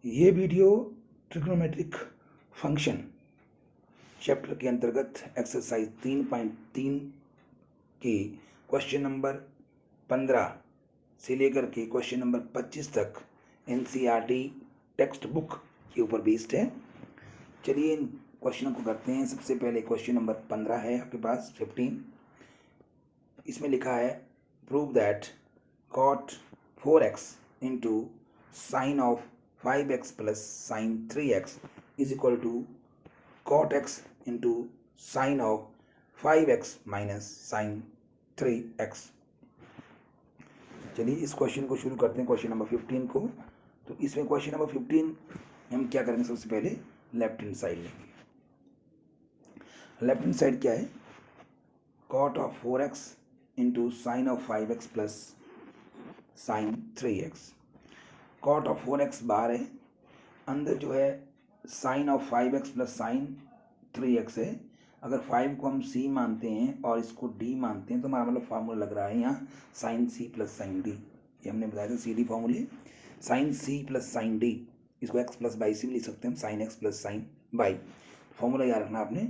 ये video trigonometric function chapter के अंतर्गत एक्सरसाइज 3.3 के क्वेश्चन नंबर 15 से लेकर के क्वेश्चन नंबर 25 तक एनसीईआरटी टेक्स्ट बुक के ऊपर बेस्ड है। चलिए इन क्वेश्चनों को करते हैं। सबसे पहले क्वेश्चन नंबर 15 है आपके पास 15। इसमें लिखा है prove that cot 4x into sine of 5x plus sine 3x is equal to cot x into sine of 5x minus sine 3x। चलिए इस क्वेश्चन को शुरू करते हैं, क्वेश्चन नंबर 15 को। तो इसमें क्वेश्चन नंबर 15 हम क्या करेंगे, सबसे पहले लेफ्ट हैंड साइड लेंगे। लेफ्ट हैंड साइड क्या है, cot of 4x into sine of 5x plus sine 3x। cot of 4x बाहर है, अंदर जो है sign of 5x plus sine 3x है। अगर 5 को हम c मानते हैं और इसको d मानते हैं तो हमारा मतलब फार्मूला लग रहा है यहाँ sine c plus sine d। ये हमने बताया था CD फार्मूले, sine c plus sine d, इसको x प्लस बाई से भी लिख सकते हैं, sine x plus sine Y. Formula याद रखना आपने,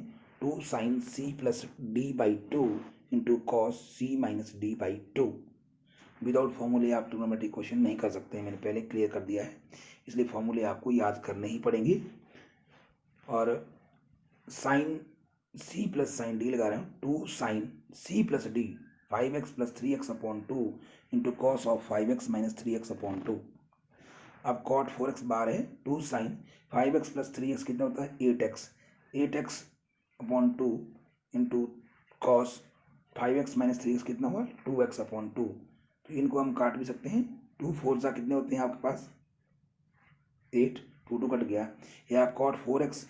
2 sine c plus d by 2 into cos c minus d by 2। Without फॉर्मूले आप ट्रिग्नोमेट्रिक क्वेश्चन नहीं कर सकते हैं, मैंने पहले क्लियर कर दिया है, इसलिए फॉर्मूले आपको याद करने ही पड़ेंगे। और sine c plus sine D लगा रहे हैं, 2 sine c plus D 5x plus 3x upon 2 into cos of 5x minus 3x upon 2। अब कॉट 4x बार है, 2 साइन 5x प्लस 3x कितना होता है 8x, 8x upon 2 into cos 5x minus 3x कितना हुआ 2x अपॉन 2। तो इनको हम काट भी सकते हैं, 2 4 सा कितने होते हैं आपके पास 8, 2 2 कट गया। या कॉट 4x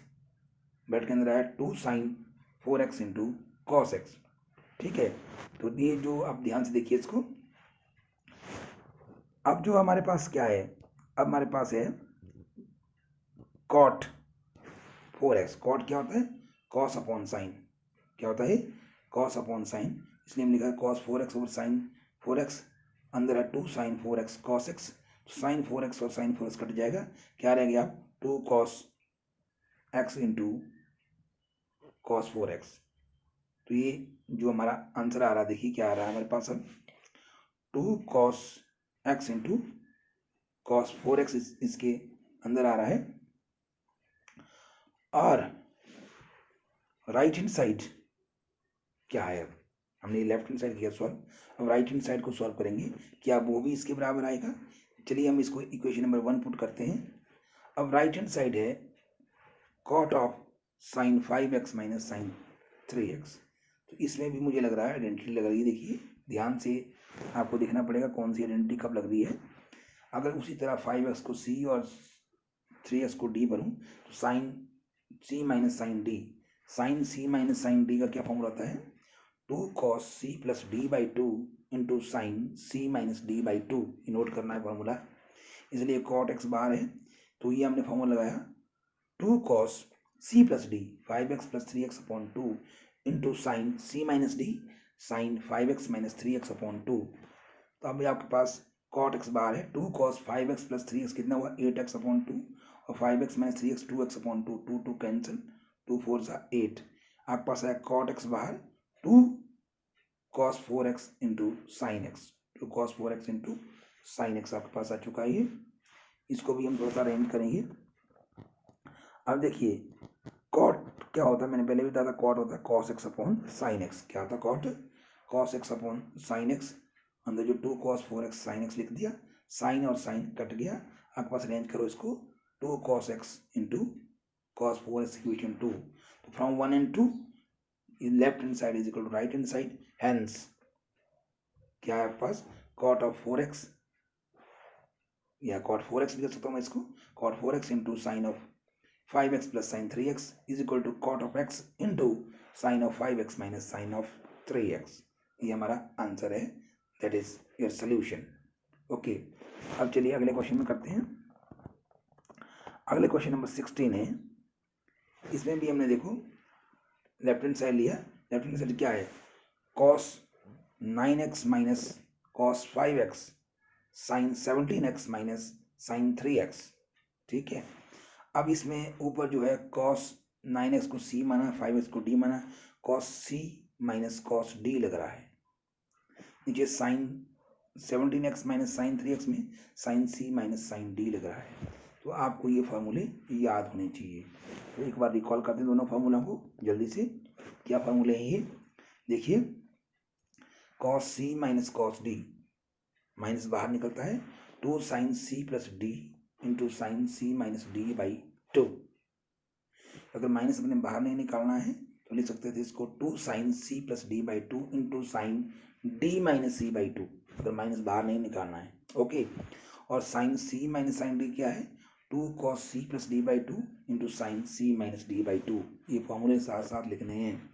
ब्रैकेट के अंदर आया 2 sine 4x into cos x। ठीक है, तो ये जो आप ध्यान से देखिए इसको। अब जो हमारे पास क्या है, अब हमारे पास है कॉट 4x। कॉट क्या होता है, कॉस अपॉन साइन। क्या होता है, कॉस अपॉन साइन, इसलिए हमने लिखा है कॉस 4x और साइन 4x। अंदर है 2 sine 4x cos x, sign 4x और साइन 4x कट जाएगा, क्या रह गया 2 cos x into cos 4x। तो ये जो हमारा आंसर आ रहा है, देखिए क्या आ रहा है हमारे पास, अब 2 cos x into cos 4x इसके अंदर आ रहा है। और राइट हैंड साइड क्या है, अब हमने लेफ्ट हैंड साइड किया सॉल्व, हम राइट हैंड साइड को सॉल्व करेंगे, क्या वो भी इसके बराबर आएगा। चलिए हम इसको इक्वेशन नंबर 1 पुट करते हैं। अब राइट हैंड साइड है cot of sine 5x minus sine 3x। तो इसमें भी मुझे लग रहा है आइडेंटिटी लग रही है, देखिए ध्यान से आपको देखना पड़ेगा कौन सी आइडेंटिटी कब लग रही है। अगर उसी तरह 5x को c और 3x को d बनूँ तो sine c minus sine d, sine c minus sine d का क्या फॉर्मूला होता है 2 cos c plus d by 2 into sine c minus d by 2। Note करना है फॉर्मूला, इसलिए cot x बार है, तो ये हमने फॉर्मूला लगाया 2 cos c plus D 5x plus 3x upon 2 into sine c minus D sine 5x minus 3x upon 2। तो अब आपके पास cot x बार है 2 cos 5x प्लस 3x कितना हुआ 8x अपॉन 2 और 5x minus 3x 2x upon 2, 2 2 cancel, 2 4 सा 8। आपके पास है cot x बाहर 2 cos 4x into sign x, 2 cos 4x into sign x आपके पास आ चुका है। ये इसको भी हम थोड़ा सा अरेंज करेंगे। अब देखिए कॉट क्या होता है, मैंने पहले भी बताया था, कॉट होता है cos X upon sine X. क्या होता है cot, cos X upon sine X. अंदर जो 2 cos 4x साइन एक्स लिख दिया, साइन और साइन कट गया, आपके पास अरेंज करो इसको 2 cos x into cos 4x equation 2। तो from 1 and 2 left hand side is equal to right hand side, hence क्या है आपके पास कॉट ऑफ 4x, या कॉट 4x लिख सकता हूँ मैं इसको, cot 4x into sine of 5x plus sine 3x is equal to cot of x into sine of 5x minus sine of 3x। ये हमारा आंसर है, that is your solution. Okay, अब चलिए अगले क्वेश्चन में करते हैं। अगले क्वेश्चन नंबर 16 है। इसमें भी हमने देखो लेफ्ट हैंड साइड लिया, लेफ्ट हैंड साइड क्या है cos 9x minus cos 5x sine 17x minus sine 3x। ठीक है। अब इसमें ऊपर जो है cos 9x को c माना, 5x को d माना, cos c minus cos d लग रहा है। नीचे sin 17x minus sin 3x में sin c minus sin d लग रहा है। तो आपको ये फार्मूले याद होने चाहिए। तो एक बार रिकॉल करते हैं दोनों फार्मूला को जल्दी से। क्या फार्मूले हैं ये? देखिए, cos c minus cos d, minus बाहर निकलता है 2 sin c plus d into sine c minus d by 2। अगर माइनस अपने बाहर नहीं निकालना है तो लिख सकते थे इसको 2 sin c plus d by 2 into sine d minus c by 2, अगर माइनस बाहर नहीं निकालना है। ओके, और sine c minus sine d क्या है? 2 cos c plus d by 2 into sine c minus d by 2। ये फॉर्मूले साथ साथ लिखने हैं।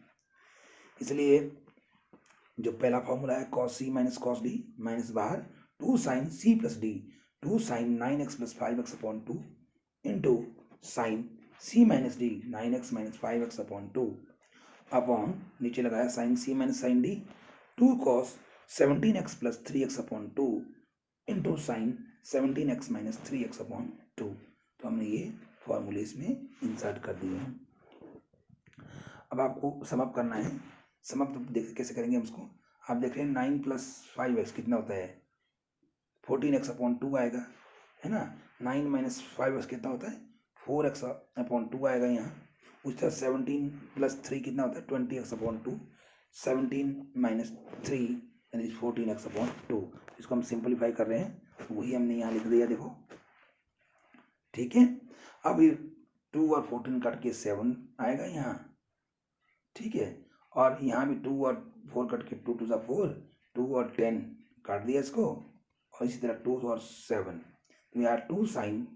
इसलिए जो पहला फॉर्मूला है cos c minus cos d, minus बाहर 2 sin c plus d, 2 sin 9x plus 5x upon 2 into sine c minus d 9x minus 5x upon 2 upon नीचे लगाया sine c minus sine d 2 cos 17x plus 3x upon 2 into sine 17x minus 3x upon 2। तो हमने ये फॉर्मूले इसमें insert कर दिए हैं। अब आपको समअप करना है। समअप देख कैसे करेंगे हम इसको? आप देख रहे हैं 9 प्लस 5x कितना होता है? 14x अपॉन 2 आएगा, है ना। 9 माइनस 5x कितना होता है? 4x अपॉन 2 आएगा यहाँ। उस तरह 17 प्लस 3 कितना होता है? 20x upon 2। 17 माइनस 3 यानी 14x अपॉन 2। इसको हम सिंपलीफाई कर रहे हैं, वही हमने यहाँ लिख दिया, देखो, ठीक है। अब ये 2 और 14 कट के 7 आएगा यहाँ, ठीक है। और यहाँ भी 2 और 4 कट के 2 2 4, 2 और 10 काट दिया इसको, और इसी तरह 2 और 7, तो यहाँ 2 sine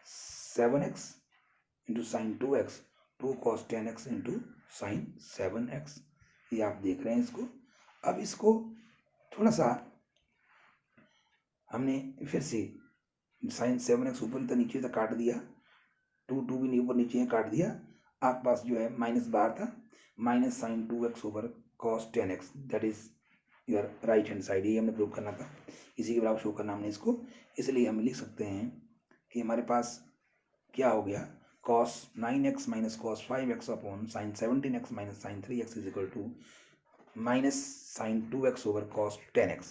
7x into sine 2x, 2 cos 10x into sine 7x। ये आप देख रहे हैं इसको। अब इसको थोड़ा सा हमने फिर से साइन 7x ऊपर तक नीचे तक काट दिया, 2 भी नहीं ऊपर नीचे काट दिया। आपके पास जो है माइनस बाहर था, minus sine 2x over cos 10x, that is your right hand side. ये हमने प्रूव करना था, इसी के बराबर शो करना हमने इसको। इसलिए हम लिख सकते हैं कि हमारे पास क्या हो गया? cos 9x minus cos 5x upon sine 17x minus sine 3x is equal to minus sine 2x over cos 10x।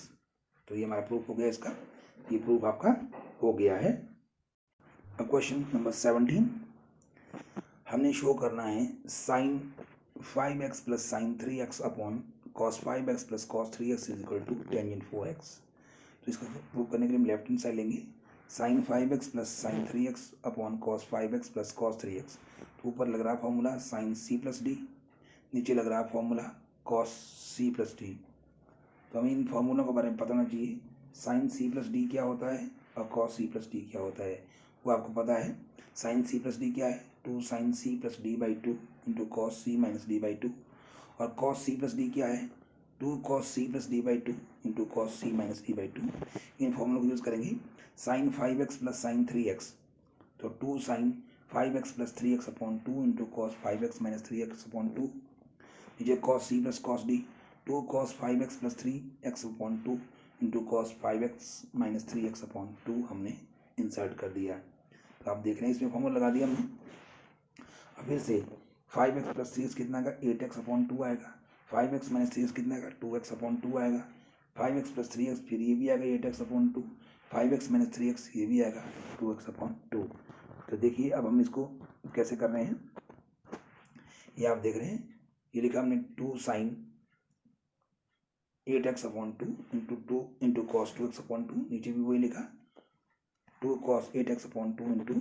तो ये हमारा प्रूफ हो गया इसका, ये प्रूफ आपका हो गया है। अब क्वेश्चन नंबर 17, हमने शो करना है sine 5x plus sine 3x upon cos 5x plus cos 3x is equal to tangent 4x। तो इसको प्रूव करने के लिए हम लेफ्ट हैंड साइड लेंगे, sine 5x plus sine 3x upon cos 5x plus cos 3x। तो ऊपर लग रहा formula sine c plus d, नीचे लग रहा formula cos c plus d। तो हमें इन फॉर्मूलों के बारे में पता होना चाहिए। साइन c प्लस d क्या होता है और cos c प्लस d क्या होता है, वो आपको पता है। साइन c प्लस d क्या है? 2 sine c plus d by 2 into cos c minus d by 2। और cos c प्लस d क्या है? 2 cos c plus d by 2 into cos c minus d by 2। इन फॉर्मूलों को यूज़ करेंगे। Sign 5x plus sine 3x, तो 2 sine 5x plus 3x upon 2 into cos 5x minus 3x upon 2। नीचे cos c plus cos d, 2 cos 5x plus 3x upon 2 into cos 5x minus 3x upon 2 हमने insert कर दिया। तो आप देख रहे हैं इसमें फॉर्मूला लगा दिया हमने। अब फिर से 5x प्लस 3x कितना आएगा? 8x अपॉन 2 आएगा। 5x माइनस 3x कितना आएगा? 2x अपॉन 2 आएगा। 5x प्लस 3x फिर ये भी आएगा 8x upon 2, 5x minus 3x ये भी आएगा 2x अपॉन 2। तो देखिए अब हम इसको कैसे कर रहे हैं, ये आप देख रहे हैं। ये लिखा हमने 2 sine 8x upon 2 into 2 into cos 2x upon 2, नीचे भी वही लिखा 2 cos 8x upon 2 into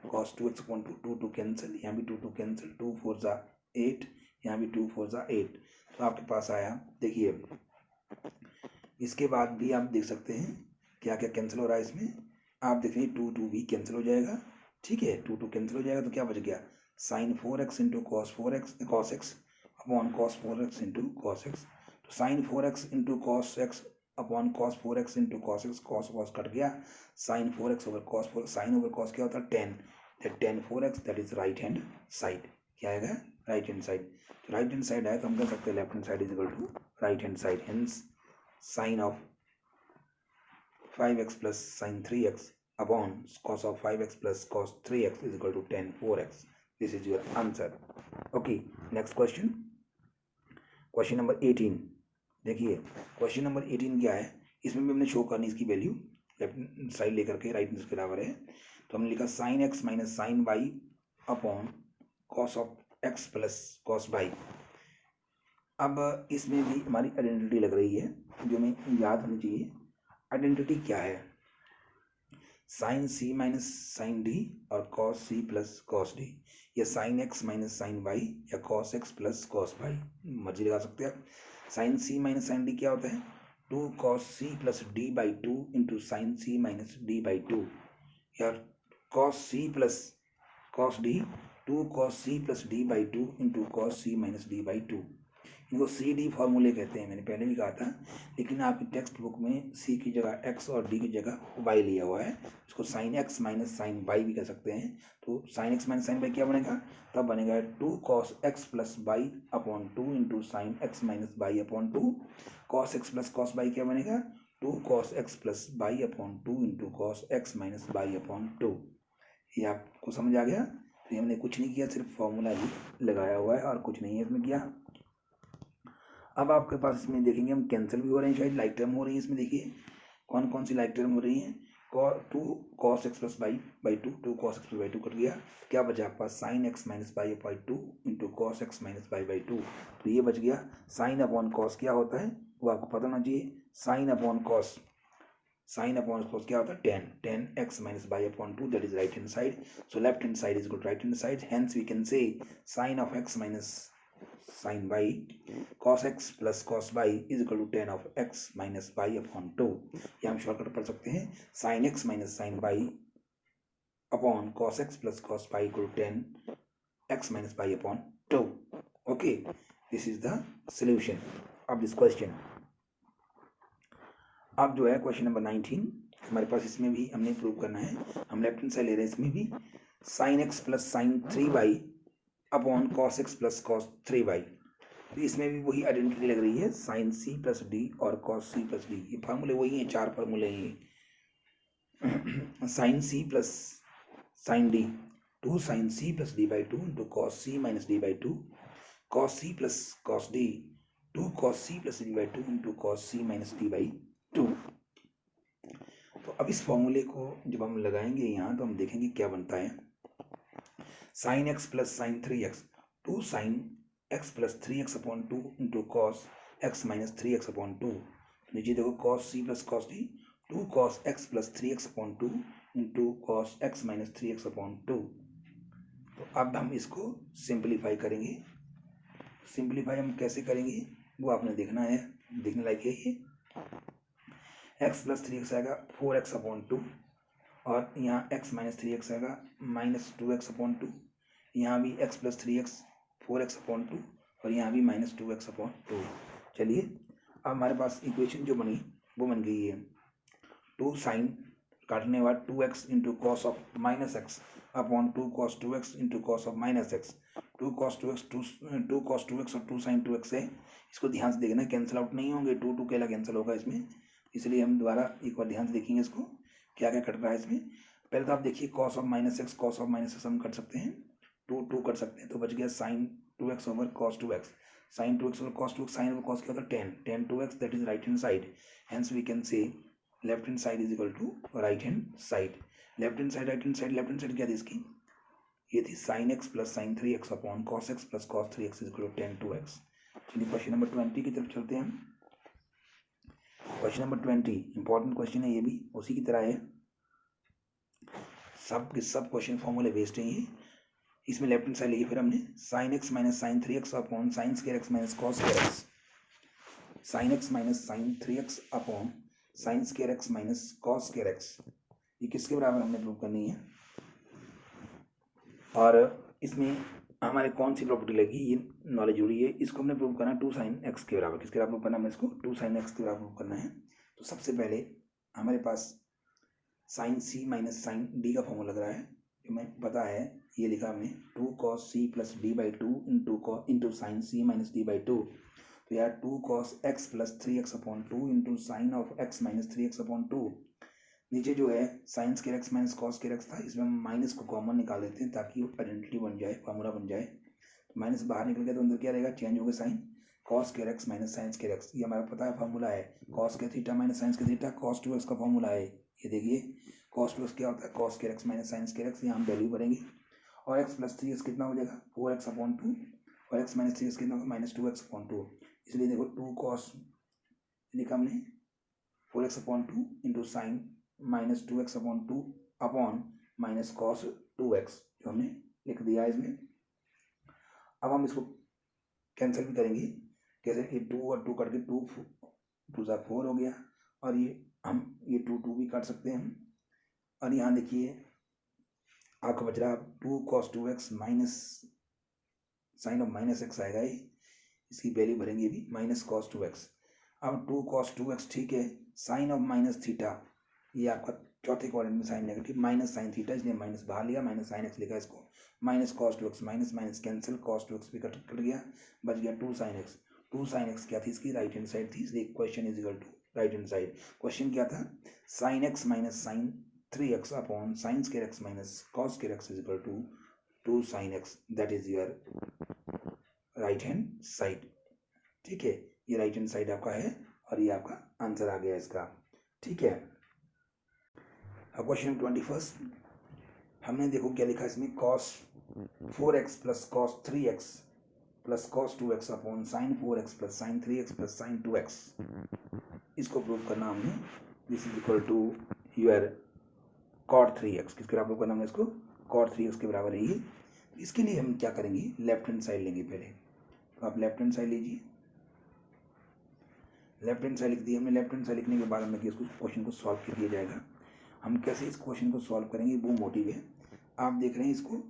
cos 2x upon 2, 2 cancel, यहाँ भी 2 कैंसिल, 2 4 जा 8, यहाँ भी 2 4 जा 8। तो आपके पास आया, देखिए इसके बाद भी आप देख सकते हैं क्या क्या कैंसिल हो रहा है इसमें। आप देख रहे हैं 2 भी कैंसिल हो जाएगा, ठीक है। 2 कैंसिल हो जाएगा तो क्या बच गया? Sine 4x into cos 4x upon cos 4x into cos x। तो sine 4x into cos x upon cos 4x into cos x, cos cut गया, sine 4x over cos 4, sine over cos क्या होता है? 10, that 10 4x, that is right hand side. क्या आएगा? Right hand side. तो right hand side आए तो हम कह सकते हैं left hand side is equal to right hand side. Hence sine of 5x plus sine 3x upon cos of 5x plus cos 3x is equal to tan 4x. This is your answer. Okay, next question. Question number 18 देखिए, question number 18 क्या है, इसमें भी हमने show करनी इसकी value left side लेकर के राइट के बराबर है। तो हमने लिखा sine x minus sine Y upon cos of X plus cos Y. अब इसमें भी हमारी आइडेंटिटी लग रही है जो हमें याद होनी चाहिए। आइडेंटिटी क्या है, sine C minus sine D और cos C plus cos D, या sine x minus sine Y या cos x plus cos Y, मर्जी लगा सकते हैं आप। Sine C minus sine D क्या होता है, 2 cos c plus D by 2 into sine C minus D by 2, या cos c plus cos D 2 cos c plus D by 2 into cos c minus D by 2। इनको C D फॉर्मूले कहते हैं, मैंने पहले भी कहा था, लेकिन आपकी टेक्स्ट बुक में सी की जगह एक्स और डी की जगह वाई लिया हुआ है। इसको sine x minus sine Y भी कह सकते हैं। तो sine x minus sine Y क्या बनेगा, तब बनेगा 2 cos x plus Y upon 2 into sine x minus Y upon 2। cos x plus cos Y क्या बनेगा, 2 cos x plus Y upon 2 into cos x minus Y upon 2। ये आपको समझ आ गया। तो हमने कुछ नहीं किया, सिर्फ फॉर्मूला ही लगाया हुआ है और कुछ नहीं है इसमें किया। अब आपके पास इसमें देखेंगे हम कैंसिल भी हो रहे हैं, शायद लाइक टर्म हो रही है इसमें। देखिए कौन कौन सी लाइक टर्म हो रही हैं, 2 cos x plus Y by 2 cos x plus वाई 2 कट गया, क्या बचा आपके पास sine x minus Y by 2 into cos X minus Y by 2। तो ये बच गया। साइन अपॉन कॉस क्या होता है वो आपको पता होना चाहिए, साइन अपॉन कॉस क्या होता है, tan X minus Y upon 2, that is right hand side. So left hand side is equal to right hand side, hence we can say sine of x minus sine Y cos x plus cos y is equal to tan of x minus Y upon 2। ये हम shortcut पढ़ सकते हैं, sine x minus sine Y upon cos x plus cos y equal to ten x minus Y upon 2। Okay, this is the solution of this question. अब जो है question number 19 हमारे पास, इसमें भी हमने प्रूव करना है। हम लेफ्ट हैंड साइड ले रहे हैं, इसमें भी sine x plus sine 3y upon cos x plus cos 3y। तो इसमें भी वही आइडेंटिटी लग रही है, साइन सी प्लस डी और कॉस सी प्लस डी। ये फार्मूले वही हैं, 4 फार्मूले हैं। Sine C plus sine D 2 sine C plus D by 2 into cos C minus D by 2, cos C plus cos D 2 cos C plus D by 2 into cos C minus D by 2। तो अब इस फॉर्मूले को जब हम लगाएंगे यहाँ तो हम देखेंगे क्या बनता है। Sine x plus sine 3x 2 sine x plus 3x upon 2 into cos X minus 3x upon 2। नीचे देखो cos C plus cos D 2 cos x plus 3x upon 2 into cos X minus 3x upon 2। तो अब हम इसको simplify करेंगे। Simplify हम कैसे करेंगे वो आपने देखना है, देखने लायक है। ये एक्स प्लस 3x आएगा 4x अपॉन 2, और यहाँ x माइनस 3x आएगा माइनस 2x अपॉन 2। यहाँ भी x plus 3x 4x upon 2, और यहाँ भी माइनस 2x अपॉन 2। चलिए अब हमारे पास इक्वेशन जो बनी वो बन गई है 2 साइन काटने बाद 2x into cos of minus x upon 2 cos 2x into cos of minus x. 2 cos 2x 2 cos 2x और 2 साइन 2x है। इसको ध्यान से देखना, कैंसिल आउट नहीं होंगे, 2 2 अकेला कैंसिल होगा इसमें, इसलिए हम दोबारा एक बार ध्यान से देखेंगे इसको क्या क्या कट रहा है इसमें। पहले तो आप देखिए कॉस ऑफ माइनस एक्स हम कर सकते हैं, 2 2 कर सकते हैं, तो बच गया sine 2x over cos 2x। Sine 2x over cos 2x, sine over cos क्या होता है 10 2x, that is right hand side, hence we can say left hand side is equal to right hand side. Left hand side right hand side, left hand side क्या थी इसकी, ये थी sine x plus sine 3x upon cos x plus cos 3x is equal to 10 2x। चलिए question number 20 की तरफ चलते हैं हम। क्वेश्चन नंबर 20 इंपॉर्टेंट क्वेश्चन है, ये भी उसी की तरह है, सब के सब क्वेश्चन फॉर्मूले बेस्ड हैं ये। इसमें लेफ्ट हैंड साइड लिए फिर हमने sine x minus sine 3x upon sine square x minus cos square x, sine x minus sine 3x upon sine square x minus cos square x. ये किसके बराबर हमने प्रूव करनी है, और इसमें हमारे कौन सी प्रॉपर्टी लगी ये नॉलेज जुड़ी है। इसको हमने प्रूव करना है 2 साइन एक्स के बराबर। किसके बराबर प्रूव करना है हमें इसको, 2 साइन एक्स के बराबर प्रूव करना है। तो सबसे पहले हमारे पास sign C minus sine D का फॉर्मूला लग रहा है, जो मैं पता है, ये लिखा हमने 2 cos C plus D by 2 into sine C minus D by 2। तो यार 2 cos x plus 3x upon 2 into sine of x minus 3x upon 2, नीचे जो है साइंस के एक्स माइनस कॉस के एक्स था, इसमें हम माइनस को कॉमन निकाल देते हैं ताकि वो आइडेंटिटी बन जाए, फार्मूला बन जाए। तो माइनस बाहर निकल गया तो अंदर क्या रहेगा, चेंज हो गया साइन, कॉस के एक्स माइनस साइंस के एक्स। ये हमारा पता है फार्मूला है, कॉस के थीटा माइनस साइंस के थीटा, कॉस टू एक्स का फार्मूला है। ये देखिए कॉस टू एक्स क्या होता है, कॉस के एक्स माइनस साइंस के एक्स। यहाँ हम वैल्यू भरेंगे और एक्स प्लस 3x कितना हो जाएगा, 4x अपॉन 2, और एक्स माइनस 3x कितना होगा, माइनस 2x अपॉन 2। इसलिए देखो 2 कॉस लिखा हमने 4x upon 2 into sign minus 2x upon 2 upon minus cos 2x, जो हमने लिख दिया है इसमें। अब हम इसको कैंसिल भी करेंगे, कैसे कि 2 और 2 कट के 2 2 सा 4 हो गया, और ये 2 भी काट सकते हैं हम। और यहाँ देखिए आपका बच रहा 2 cos 2x minus sine of minus x आएगा, ये इसकी वैल्यू भरेंगे भी माइनस कॉस 2x। अब 2 cos 2x ठीक है, साइन ऑफ माइनस थीटा, ये आपका चौथे क्वाड्रेंट में sine negative, minus sine theta, इसलिए माइनस बाहर लिया, माइनस साइन एक्स लिखा इसको, minus cos 2x, minus minus cancel, cos 2x भी कट गया, बच गया 2 साइन एक्स। 2 साइन एक्स क्या थी, इसकी राइट हैंड साइड थी, इसलिए question is equal to right hand side. Question क्या था, sine x minus sine 3x upon sines के एक्स माइनस कॉस के x is equal to 2 sine x, that is your right hand side. ठीक है, ये right hand side आपका है और ये आपका आंसर आ गया इसका। ठीक है, अब क्वेश्चन 21 हमने देखो क्या लिखा इसमें, cos 4x plus cos 3x plus cos 2x upon sine 4x plus sine 3x plus sine 2x, इसको प्रूव करना हमने, this is equal to your cot 3x, किसके बराबर करना हमने इसको, cot 3x के बराबर है ये। इसके लिए हम क्या करेंगे, लेफ्ट हैंड साइड लेंगे पहले, तो आप लेफ्ट हैंड साइड लीजिए, लेफ्ट हैंड साइड लिख दिया हमने। लेफ्ट हैंड साइड लिखने के बाद हमें इसको क्वेश्चन को सॉल्व कर दिया जाएगा। हम कैसे इस क्वेश्चन को सॉल्व करेंगे वो मोटिव है, आप देख रहे हैं इसको,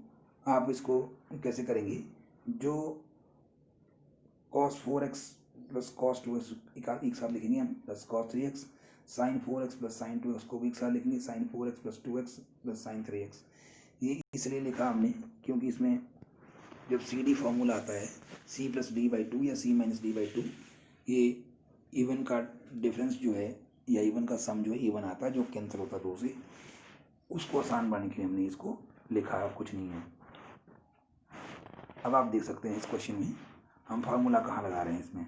आप इसको कैसे करेंगे, जो cos 4x plus cos 2x एक साथ लिखेंगे हम, plus cos 3x, sine 4x plus sine 2x को भी एक साथ लिखेंगे, sign 4x plus 2x plus sine 3x। ये इसलिए लिखा हमने क्योंकि इसमें जब सी डी फॉर्मूला आता है, सी प्लस डी बाई 2 या सी माइनस डी बाई 2, ये इवन का डिफरेंस जो है या इवन का सम जो है इवन आता है, जो कैंसिल होता है 2 से, उसको आसान बनाने के लिए हमने इसको लिखा है, कुछ नहीं है। अब आप देख सकते हैं इस क्वेश्चन में हम फार्मूला कहाँ लगा रहे हैं, इसमें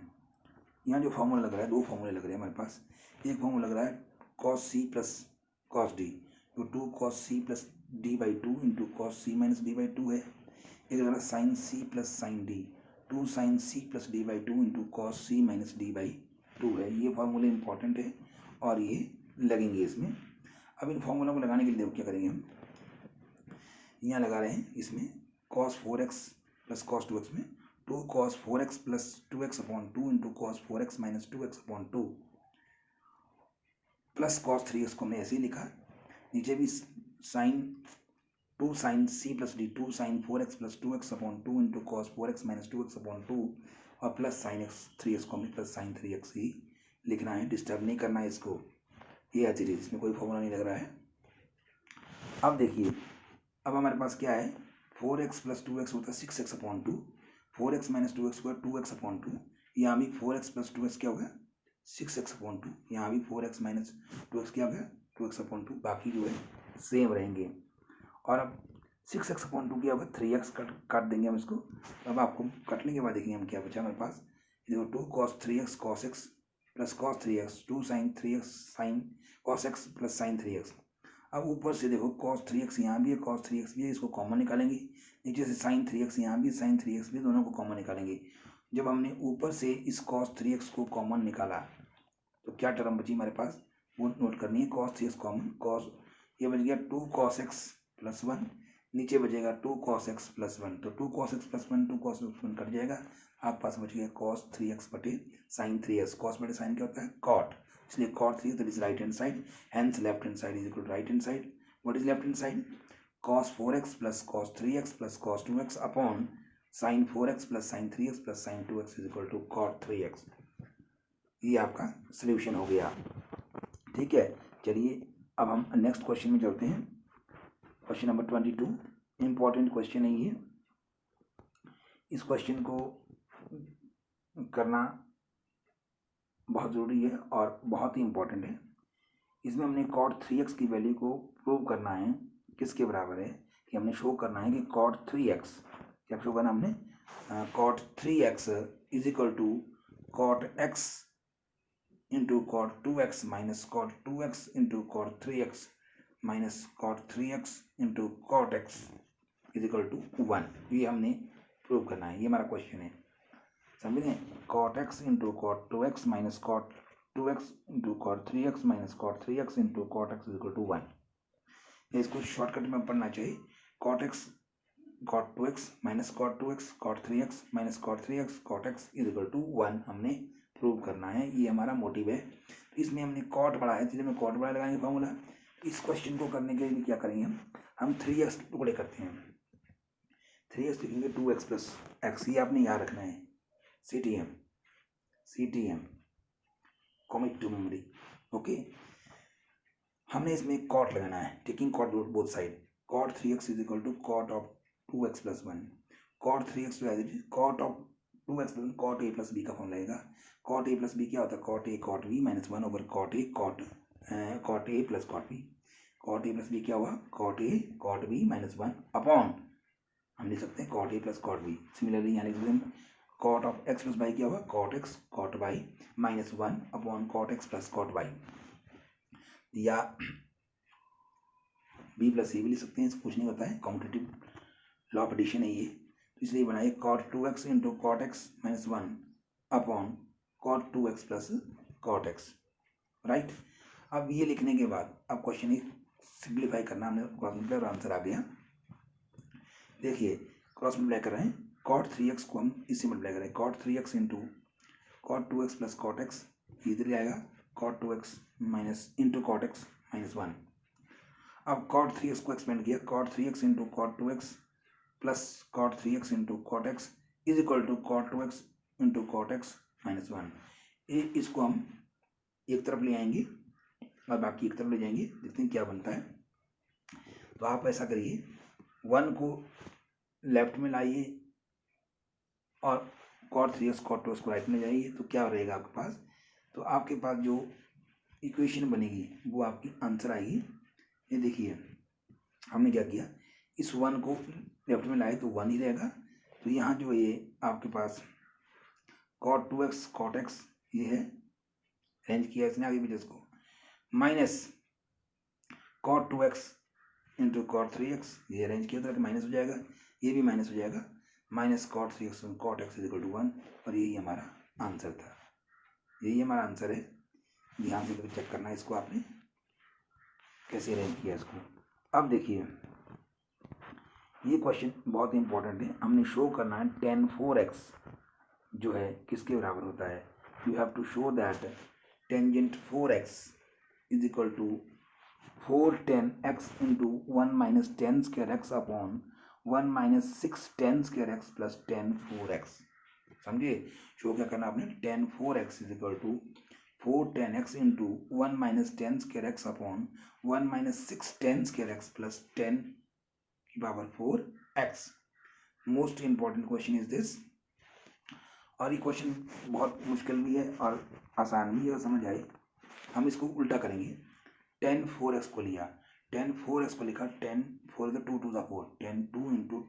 यहाँ जो फार्मूला लग रहा है, 2 फार्मूले लग रहे हैं हमारे पास। एक फार्मूला लग रहा है cos c plus cos d, तो 2 cos c plus d by 2 into cos c minus d by 2 है। एक लग रहा है sine c plus sine d, 2 sine c plus d by 2 into cos c minus d by 2 है। ये फार्मूले important है और ये लगेंगे इसमें। अब इन फार्मूला को लगाने के लिए क्या करेंगे, हम यहाँ लगा रहे हैं इसमें cos 4x plus cos 2x में 2 cos 4x plus 2x upon 2 into cos 4x minus 2x upon 2 plus cos 3x को हमने ऐसे ही लिखा। नीचे भी sine 2 sine c plus D, 2 sine 4x plus 2x upon 2 into cos 4x minus 2x upon 2 और plus sign x 3x को हमने प्लस साइन 3x ही लिखना है, डिस्टर्ब नहीं करना है इसको। ये है चीज़, इसमें कोई फॉर्मूला नहीं लग रहा है। अब देखिए, अब हमारे पास क्या है, 4x प्लस 2x होता है 6x upon 2, 4x minus 2x हुआ 2x अपॉन 2, यहाँ भी 4x प्लस 2x क्या हो गया 6x अपॉन 2, यहाँ भी 4x माइनस 2x क्या हो गया 2x अपॉन 2, बाकी जो है सेम रहेंगे। और अब 6x अपॉन 2 क्या होगा 3x, काट देंगे हम इसको। अब आपको काटने के बाद देखेंगे हम क्या बचा हमारे पास, देखो 2 cos 3x cos x plus cos 3x, 2 sine 3x sine cos x plus sine 3x। अब ऊपर से देखो cos 3x यहाँ भी है cos 3x भी है, इसको कॉमन निकालेंगे। नीचे से sin 3x यहाँ भी sin 3x भी, दोनों को कॉमन निकालेंगे। जब हमने ऊपर से इस cos 3x को कॉमन निकाला तो क्या टर्म बची हमारे पास, वो नोट करनी है। cos 3x कॉमन, cos ये बच गया 2 cos x प्लस 1, नीचे बचेगा 2 cos x प्लस 1, तो 2 cos x plus 1 2 cos x 1 cut जाएगा, आप पास बच गया cos 3x बटे sin 3x। cos बटे sin क्या होता है cot, इसलिए cot 3 that is right hand side, hence left hand side is equal to right hand side. What is left hand side, cos 4x plus cos 3x plus cos 2x upon sin 4x plus sin 3x plus sin 2x is equal to cot 3x। ये आपका solution हो गया। ठीक है, चलिए अब हम next question में चलते हैं। क्वेश्चन नंबर 22 इम्पॉर्टेंट क्वेश्चन है ये, इस क्वेश्चन को करना बहुत ज़रूरी है और बहुत ही इम्पोर्टेंट है। इसमें हमने cot 3x की वैल्यू को प्रूव करना है किसके बराबर है कि हमने शो करना है कि cot 3x क्या शो करना हमने cot 3x is equal to cot x into cot 2x minus cot 2x into cot 3x minus cot 3x into cot x is equal to 1। ये हमने प्रूव करना है, ये हमारा क्वेश्चन है, समझ रहे हैं। cot x into cot 2x minus cot 2x into cot 3x minus cot 3x into cot x is equal to 1। इसको शॉर्टकट में पढ़ना चाहिए, cot x cot 2x minus cot 2x cot 3x minus cot 3x cot x is equal to 1 हमने prove करना है, ये हमारा motive है। तो इसमें हमने cot बढ़ा है, तो में cot बढ़ा लगाएंगे फॉर्मूला। इस क्वेश्चन को करने के लिए क्या करेंगे हम 3x टुकड़े करते हैं, 3x लिखेंगे 2x प्लस x, ये आपने याद रखना है, CTM comic to memory. Okay, हमने इसमें cot लगाना है, taking cot both side. cot 3x is equal to cot of 2x plus 1, cot 3x cot of 2x plus cot a plus b का फॉर्म लगेगा। cot a प्लस b क्या होता है, cot a cot b minus 1 over cot a cot a plus cot b। cot a plus b क्या हुआ, cot a cot b minus 1 upon हम लिख सकते हैं cot a plus cot b। Similarly यहाँ लिख सकते हैं cot of x plus y क्या हुआ, cot x cot y minus 1 upon cot x plus cot y, या b प्लस a भी लिख सकते हैं, इसको कुछ नहीं होता है, कॉम्पिटिटिव लॉ ऑफ एडिशन है ये। तो इसलिए बनाइए cot 2x into cot x minus 1 upon cot 2x plus cot x, right. अब ये लिखने के बाद अब क्वेश्चन सिंप्लीफाई करना, हमने क्रॉस मल्टीप्लाई और आंसर आ गया। देखिए क्रॉस मल्टीप्लाई कर रहे हैं, cot 3x को हम इससे मल्टीप्लाई करें, cot 3x into cot 2x plus cot x, इधर जाएगा cot 2x minus into cot x minus 1। अब cot 3x को एक्सपेंड किया, cot 3x into cot 2x plus cot 3x into cot x is equal to cot 2x into cot x minus 1। इसको हम एक तरफ ले आएंगे और बाकी एक तरफ ले जाएंगे, देखते हैं क्या बनता है। तो आप ऐसा करिए, 1 को लेफ्ट में लाइए और cot 3x cot 2x को राइट में जाइए, तो क्या रहेगा आपके पास, तो आपके पास जो इक्वेशन बनेगी वो आपकी आंसर आएगी। ये देखिए हमने क्या किया, इस 1 को लेफ्ट में लाए तो 1 ही रहेगा, तो यहाँ जो ये आपके पास cot 2x cot x ये है, रेंज किया इसने आगे भी इसको, minus cot 2x into cot 3x ये रेंज किया तो माइनस हो जाएगा, ये भी माइनस हो जाएगा, minus cot 3x cot x is equal to 1, और यही हमारा आंसर था, यही हमारा आंसर है। ध्यान से चेक करना है इसको आपने कैसे रेंज किया इसको। अब देखिए ये क्वेश्चन बहुत इंपॉर्टेंट है, हमने शो करना है tan 4x जो है किसके बराबर होता है। You have to show that tangent 4x is equal to 4 tan x into 1 minus ten square x upon 1 minus 6 tan square x plus tan 4x। समझिए शो क्या करना आपने, tan 4x is equal to 4 tan x into 1 minus ten square x upon 1 minus 6 tan square x plus 10 की power 4x। Most important question is this, और ये question बहुत मुश्किल भी है और आसान भी है, समझ आए। हम इसको उल्टा करेंगे, tan 4x को लिया, tan 4x को लिखा, tan 4 का 2 2 का 4, tan 2 into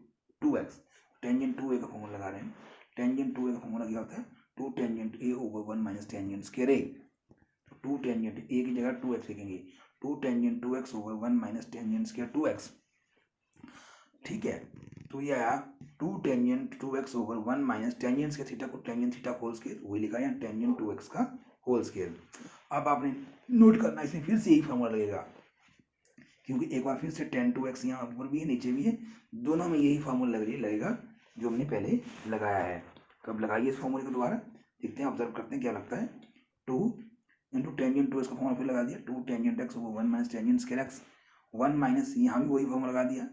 2x, tangent 2a का फॉर्मूला लगा रहे हैं, टेंजेंट 2a का फॉर्मूला क्या होता है, 2 tangent a over 1 minus tangent square a, 2 tangent a की जगह 2x लिखेंगे, 2 tangent 2x over 1 minus tangent square 2x, ठीक है। तो ये आया 2 tangent 2x over 1 minus tangent के थीटा को टेंजेंट थीटा होल स्क्वायर, वही लिखा है टेंजेंट 2x का होल स्क्वायर। अब आपने नोट करना, इसमें फिर से यही फॉर्मूला लगेगा, क्योंकि एक बार फिर से tan 2x यहाँ ऊपर भी है नीचे भी है, दोनों में यही फार्मूला लगेगा जो हमने पहले लगाया है। कब लगाइए इस फॉर्मूले को दोबारा देखते हैं, ऑब्जर्व करते हैं क्या लगता है। 2 इंटू टेंजेंट 2x का फॉर्मूला फिर लगा दिया, 2 tangent x over 1 minus tangent square x, 1 minus यहाँ भी वही फॉर्मूला लगा दिया,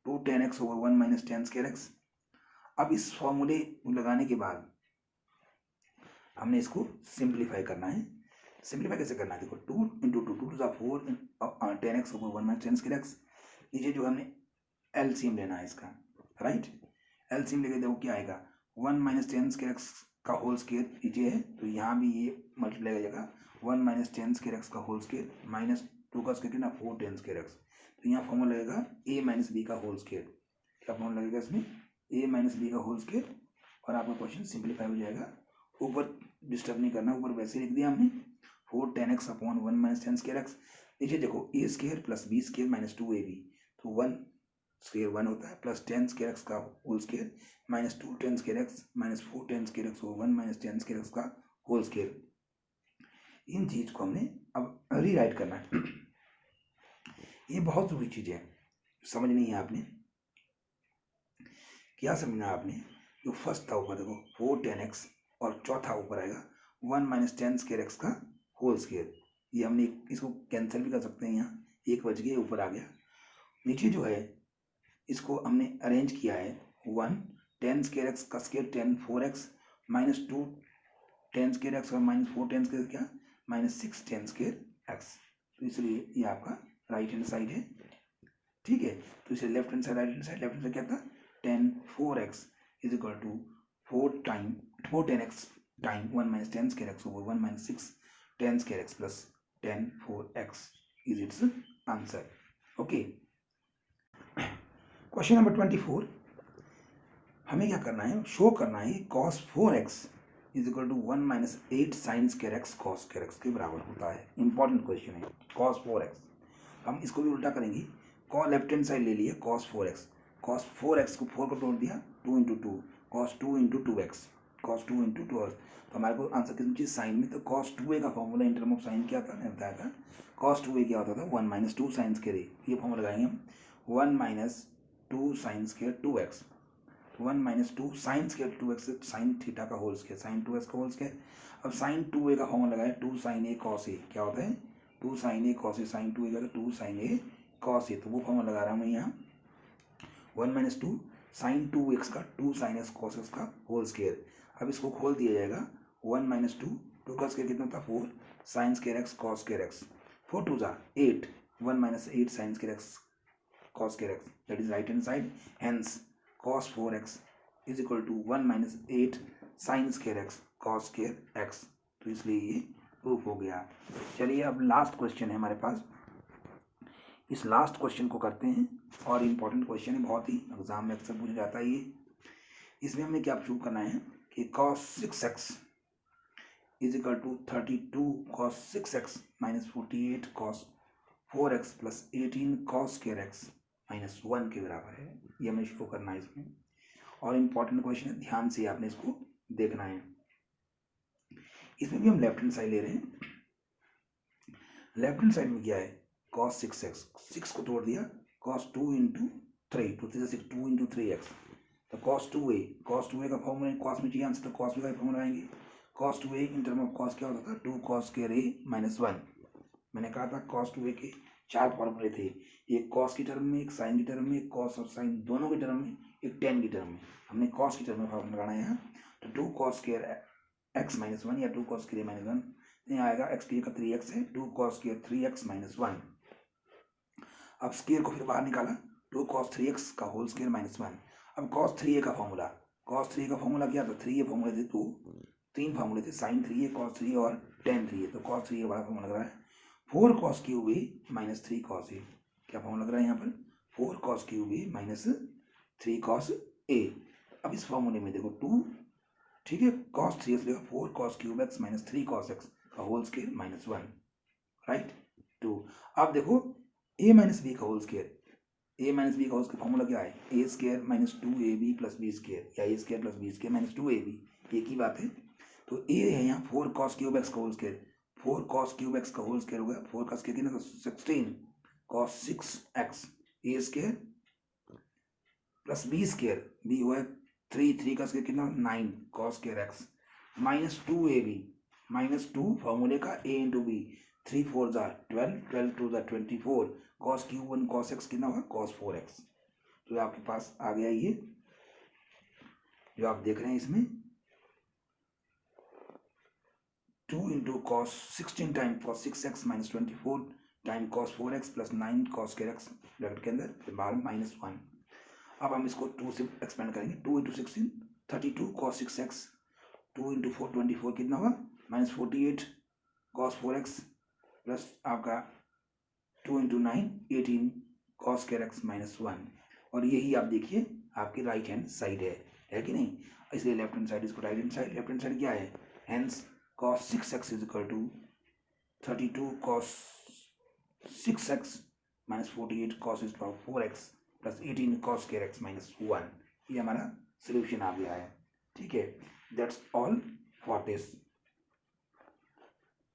2 tan x over 1 minus ten square x। अब इस फॉर्मूले लगाने के बाद हमने इसको सिंप्लीफाई करना है। सिंप्लीफाई कैसे करना है, देखो 2 into 2 2 two 4 tan x over 1 minus ten square x, नीचे जो हमने एलसीएम लेना है इसका, राइट। एलसीएम लेके देखो क्या आएगा, 1 माइनस टेन स्क्वायर एक्स का होल स्क्वायर ये है, तो यहाँ भी ये मल्टीप्लाई हो जाएगा 1 माइनस टेन स्क्वायर एक्स का होल स्क्वायर माइनस 2 का स्क्वायर कितना 4 टेन स्क्वायर एक्स। तो यहाँ फॉर्मूला लगेगा ए माइनस बी का होल स्क्वायर। क्या फॉर्मूला लगेगा इसमें? ए माइनस बी का होल स्क्वायर। और आपका क्वेश्चन सिंप्लीफाई हो जाएगा। ऊपर डिस्टर्ब नहीं करना, ऊपर वैसे लिख दिया हमने 4 tan X upon 1 minus ten square x. नीचे देखो A square plus B square minus 2ab, तो 1 स्क्वायर 1 होता है प्लस टेन स्क्वायर एक्स का whole square minus 2 tan square x minus 4 tan square X और 1 माइनस टेन स्क्वायर एक्स का whole square. इन चीज को हमने अब रीराइट करना है। ये बहुत जरूरी चीज है, समझनी है आपने। क्या समझना है आपने? जो फर्स्ट था ऊपर देखो 4 टेन एक्स और चौथा ऊपर आएगा 1 माइनस टेन स्क्वायर एक्स का होल स्क्वायर। ये हमने इसको कैंसिल भी कर सकते हैं, यहाँ एक बच गया ऊपर आ गया। नीचे जो है इसको हमने अरेंज किया है 1 टेन स्क्वायर एक्स का square 10 4 x minus 2 tan square X और माइनस 4 टेन स्क्वायर क्या माइनस 6 टेन स्क्वायर एक्स। तो इसलिए ये आपका राइट हैंड साइड है, ठीक है। तो इसलिए left hand side right hand side, left hand side क्या था 10 4 x is equal to 4 tan x time 1 minus ten square x over 1 minus 6 tan square x plus 10 4 x is its answer. Okay, question number 24। हमें क्या करना है? Show करना है cos 4x is equal to 1 minus 8 sine square x cos square x के बराबर होता है। इंपॉर्टेंट क्वेश्चन है cos 4x। हम इसको भी उल्टा करेंगे, कॉस लेफ्ट हैंड साइड ले लिए cos 4x, cos 4x को 4 को तोड़ दिया 2 into 2 cos 2 into 2x cos 2 into 2। तो हमारे को आंसर कितनी चीज़ साइन में, तो cos 2a का formula in term of sine क्या था? मैंने बताया था cos 2a क्या होता था 1 माइनस 2 साइन स्क्वायर ए। ये फॉर्मूला लगाएंगे हम 1 minus 2 sine square 2x, 1 minus 2 sine square 2x sine theta का होल स्क्वायर साइन 2x का होल स्क्वायर। अब साइन 2a का फॉर्मूला लगाया 2 साइन ए कॉस ए। क्या होता है? 2 sign A cos A, sign 2a का 2 साइन ए कॉस ए। तो वो फॉर्मूला लगा रहा हूँ मैं यहाँ 1 माइनस 2 साइन 2x का 2 साइन एक्स कॉस एक्स का होल स्क्वायर। अब इसको खोल दिया जाएगा 1 माइनस 2 का स्क्वायर कितना था 4 sign square x cos square x 4 2 जा 8 1 minus 8 sine square x cos square x, that is right hand side, hence cos 4x is equal to 1 minus 8 sin square x cos square x। तो इसलिए ये proof हो गया। चलिए अब last question है हमारे पास, इस लास्ट क्वेश्चन को करते हैं। और इम्पोर्टेंट क्वेश्चन है, बहुत ही एग्जाम में अक्सर पूछा जाता है ये। इसमें हमें क्या प्रूव करना है कि cos 6x is equal to 32 cos 6x minus 48 cos 4x plus 18 cos square x minus 1 के बराबर है। ये हमें शो करना है इसमें। और इम्पॉर्टेंट क्वेश्चन है, ध्यान से आपने इसको देखना है। इसमें भी हम लेफ्ट हैंड साइड ले रहे हैं। लेफ्ट हैंड साइड में क्या है cos 6x, 6 को तोड़ दिया cos 2 इंटू 3 2 3 6 2 इंटू 3x। तो cos 2a का फॉर्मूला cos में चाहिए आंसर, तो cos का फॉर्मूला आएंगे cos 2a in term of cos क्या होता था 2 cos स्क्वायर a माइनस 1। मैंने कहा था cos 2a के 4 फॉर्मूले थे, एक cos की टर्म में, एक साइन की टर्म में, एक cos और साइन दोनों की टर्म में, एक tan की टर्म में। हमने cos की टर्म में फॉर्मूला लगाना है यहाँ, तो 2 cos स्क्वायर x माइनस 1 या 2 cos स्क्वायर माइनस 1 यहाँ आएगा। x की जगह 3x है, 2 cos स्क्वायर 3x माइनस 1। अब स्क्वायर को फिर बाहर निकाला 2 cos 3x का होल स्क्वायर माइनस 1। अब cos 3a का फॉर्मूला, cos 3a का फॉर्मूला क्या था 3a फॉर्मूले थे, तो 3 फॉर्मूले थे साइन 3a cos 3a और tan 3a। तो cos 3a वाला फॉर्मूला लग रहा है 4 cos cube a minus 3 cos a। क्या फॉर्मूला लग रहा है यहाँ पर 4 cos cube a minus 3 cos a। अब इस फॉर्मूले में देखो 2, ठीक है, cos 3x लेगा 4 cos cube x minus 3 cos x का होल स्क्वायर माइनस 1, राइट 2। अब देखो a माइनस b का whole square, a minus b का होल स्क्वायर फॉर्मूला क्या है a square minus 2ab plus b square या a square plus b square minus 2ab, एक ही बात है। तो a है यहाँ 4 cos क्यूब x का whole square, 4 cos cube x का होल स्क्वायर हो गया 4 का स्क्वायर कितना 16 cos 6x a square plus b square, b हुआ 3 का स्क्वायर कितना 9 cos square x minus 2ab minus 2 फॉर्मूले का a इंटू बी 3 4 जा 12 12 2 जा 24 cos क्यूब 1 cos x कितना हुआ cos 4x। तो आपके पास आ गया ये जो आप देख रहे हैं इसमें 2 into cos 16 time cos 6x minus 24 time cos 4x plus 9 cos square x bracket के अंदर फिर बाहर माइनस 1। अब हम इसको 2 से एक्सपेंड करेंगे 2 इंटू 16 32 cos 6x 2 × 4 24 कितना होगा -48 cos 4x प्लस आपका 2 × 9 18 cos square x -1। और यही आप देखिए आपकी राइट हैंड साइड है कि नहीं। इसलिए लेफ्ट हैंड साइड इसको right hand side, left hand side क्या है, hence cos 6x = 32 cos 6x -48 cos 4x plus 18 cos square x -1। ये हमारा सोल्यूशन आ गया है। ठीक है, दैट्स ऑल फॉर दिस।